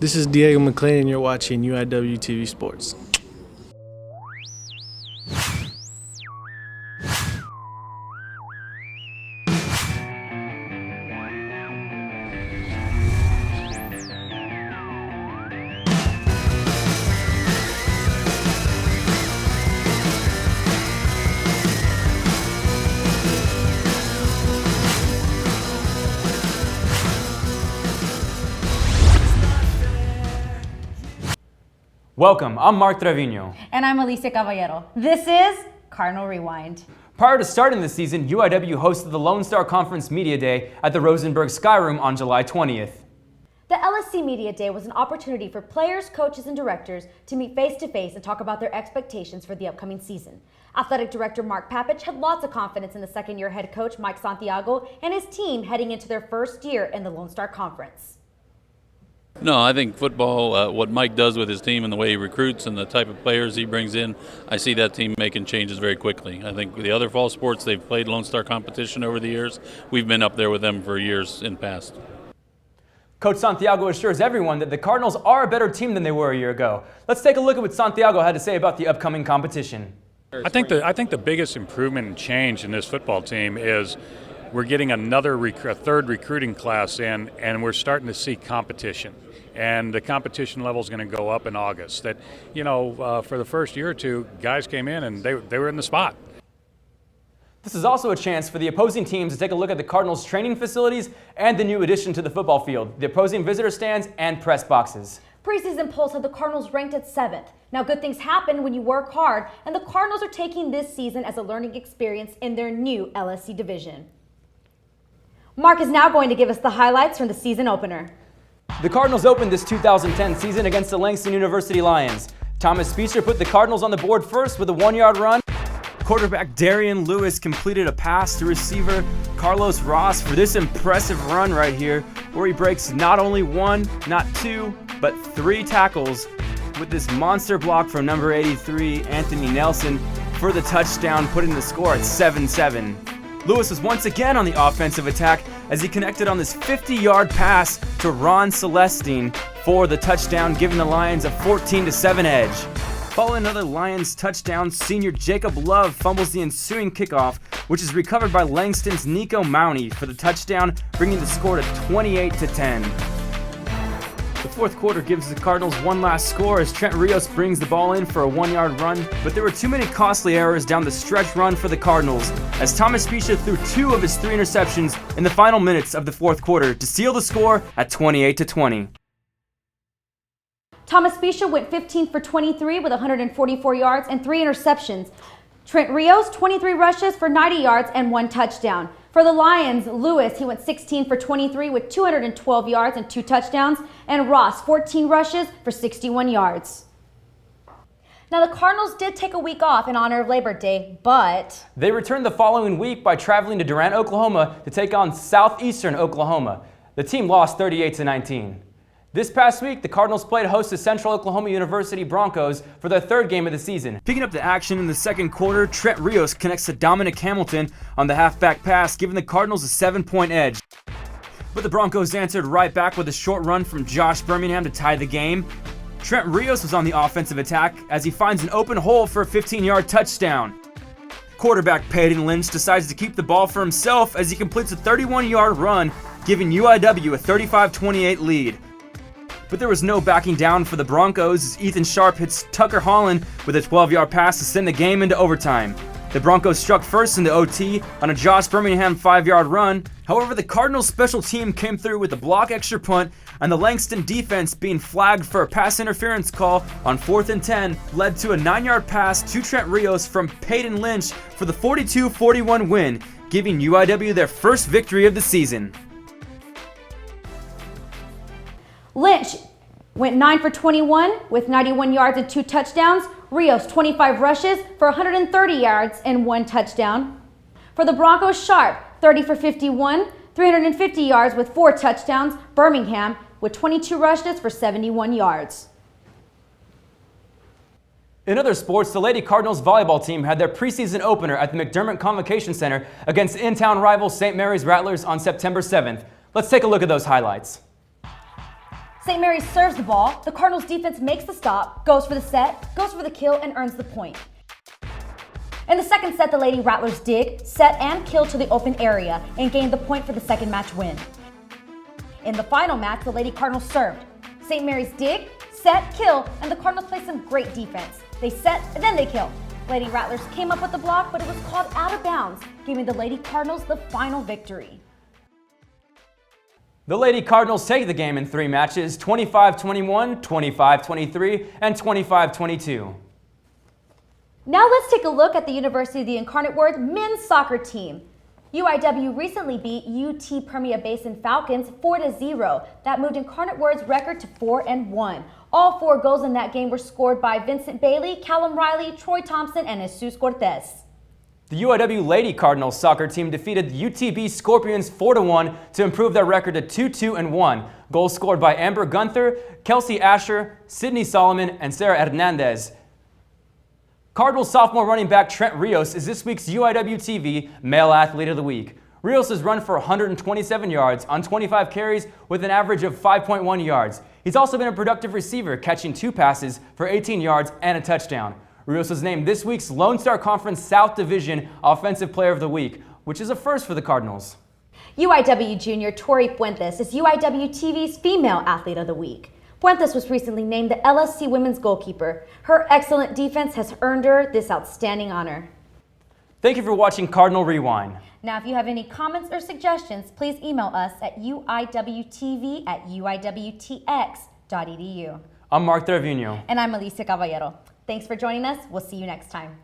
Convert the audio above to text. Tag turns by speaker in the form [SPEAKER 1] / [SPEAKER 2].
[SPEAKER 1] This is Diego McClain, and you're watching UIWTV Sports.
[SPEAKER 2] Welcome, I'm Mark Trevino.
[SPEAKER 3] And I'm Alicia Caballero. This is Cardinal Rewind.
[SPEAKER 2] Prior to starting the season, UIW hosted the Lonestar Conference Media Day at the Rosenberg Sky Room on July 20th.
[SPEAKER 3] The LSC Media Day was an opportunity for players, coaches, and directors to meet face-to-face and talk about their expectations for the upcoming season. Athletic Director Mark Papich had lots of confidence in the second-year head coach Mike Santiago and his team heading into their first year in the Lonestar Conference.
[SPEAKER 4] No, I think football, what Mike does with his team and the way he recruits and the type of players he brings in, I see that team making changes very quickly. I think the other fall sports, they've played Lone Star competition over the years. We've been up there with them for years in past.
[SPEAKER 2] Coach Santiago assures everyone that the Cardinals are a better team than they were a year ago. Let's take a look at what Santiago had to say about the upcoming competition.
[SPEAKER 5] I think the biggest improvement and change in this football team is we're getting a third recruiting class in, and we're starting to see competition. And the competition level is going to go up in August. That, for the first year or two, guys came in and they were in the spot.
[SPEAKER 2] This is also a chance for the opposing teams to take a look at the Cardinals' training facilities and the new addition to the football field, the opposing visitor stands and press boxes.
[SPEAKER 3] Preseason polls had the Cardinals ranked at 7th. Now, good things happen when you work hard, and the Cardinals are taking this season as a learning experience in their new LSC division. Mark is now going to give us the highlights from the season opener.
[SPEAKER 2] The Cardinals opened this 2010 season against the Langston University Lions. Thomas Speecher put the Cardinals on the board first with a 1-yard run. Quarterback Darian Lewis completed a pass to receiver Carlos Ross for this impressive run right here, where he breaks not only 1, not 2, but 3 tackles with this monster block from number 83, Anthony Nelson, for the touchdown, putting the score at 7-7. Lewis was once again on the offensive attack as he connected on this 50-yard pass to Ron Celestine for the touchdown, giving the Lions a 14-7 edge. Following another Lions touchdown, senior Jacob Love fumbles the ensuing kickoff, which is recovered by Langston's Nico Mounty for the touchdown, bringing the score to 28-10. The fourth quarter gives the Cardinals one last score as Trent Rios brings the ball in for a 1-yard run, but there were too many costly errors down the stretch run for the Cardinals as Thomas Speecher threw 2 of his 3 interceptions in the final minutes of the fourth quarter to seal the score at 28-20.
[SPEAKER 3] Thomas Speecher went 15 for 23 with 144 yards and 3 interceptions. Trent Rios, 23 rushes for 90 yards and 1 touchdown. For the Lions, Lewis, he went 16 for 23 with 212 yards and 2 touchdowns, and Ross, 14 rushes for 61 yards. Now, the Cardinals did take a week off in honor of Labor Day, but
[SPEAKER 2] they returned the following week by traveling to Durant, Oklahoma to take on Southeastern Oklahoma. The team lost 38-19. This past week, the Cardinals played host to Central Oklahoma University Broncos for their 3rd game of the season. Picking up the action in the second quarter, Trent Rios connects to Dominic Hamilton on the halfback pass, giving the Cardinals a 7-point edge. But the Broncos answered right back with a short run from Josh Birmingham to tie the game. Trent Rios was on the offensive attack as he finds an open hole for a 15-yard touchdown. Quarterback Peyton Lynch decides to keep the ball for himself as he completes a 31-yard run, giving UIW a 35-28 lead. But there was no backing down for the Broncos as Ethan Sharp hits Tucker Holland with a 12-yard pass to send the game into overtime. The Broncos struck first in the OT on a Josh Birmingham 5-yard run. However, the Cardinals special team came through with a block extra punt, and the Langston defense being flagged for a pass interference call on 4th and 10 led to a 9-yard pass to Trent Rios from Peyton Lynch for the 42-41 win, giving UIW their first victory of the season.
[SPEAKER 3] Lynch went 9 for 21 with 91 yards and 2 touchdowns. Rios, 25 rushes for 130 yards and 1 touchdown. For the Broncos, Sharp, 30 for 51, 350 yards with 4 touchdowns. Birmingham with 22 rushes for 71 yards.
[SPEAKER 2] In other sports, the Lady Cardinals volleyball team had their preseason opener at the McDermott Convocation Center against in-town rival St. Mary's Rattlers on September 7th. Let's take a look at those highlights.
[SPEAKER 3] St. Mary's serves the ball, the Cardinals defense makes the stop, goes for the set, goes for the kill, and earns the point. In the second set, the Lady Rattlers dig, set, and kill to the open area and gained the point for the second match win. In the final match, the Lady Cardinals served. St. Mary's dig, set, kill, and the Cardinals played some great defense. They set, and then they killed. Lady Rattlers came up with the block, but it was called out of bounds, giving the Lady Cardinals the final victory.
[SPEAKER 2] The Lady Cardinals take the game in 3 matches, 25-21, 25-23, and 25-22.
[SPEAKER 3] Now let's take a look at the University of the Incarnate Word men's soccer team. UIW recently beat UT Permian Basin Falcons 4-0. That moved Incarnate Word's record to 4-1. All 4 goals in that game were scored by Vincent Bailey, Callum Riley, Troy Thompson, and Jesus Cortez.
[SPEAKER 2] The UIW Lady Cardinals soccer team defeated the UTB Scorpions 4-1 to improve their record to 2-2-1. Goals scored by Amber Gunther, Kelsey Asher, Sydney Solomon, and Sarah Hernandez. Cardinals sophomore running back Trent Rios is this week's UIWTV Male Athlete of the Week. Rios has run for 127 yards on 25 carries with an average of 5.1 yards. He's also been a productive receiver, catching 2 passes for 18 yards and a touchdown. Rios was named this week's Lonestar Conference South Division Offensive Player of the Week, which is a first for the Cardinals.
[SPEAKER 3] UIW junior Tori Puentes is UIWTV's Female Athlete of the Week. Puentes was recently named the LSC Women's Goalkeeper. Her excellent defense has earned her this outstanding honor.
[SPEAKER 2] Thank you for watching Cardinal Rewind.
[SPEAKER 3] Now, if you have any comments or suggestions, please email us at uiwtv@uiwtx.edu.
[SPEAKER 2] I'm Mark Trevino.
[SPEAKER 3] And I'm Alicia Caballero. Thanks for joining us. We'll see you next time.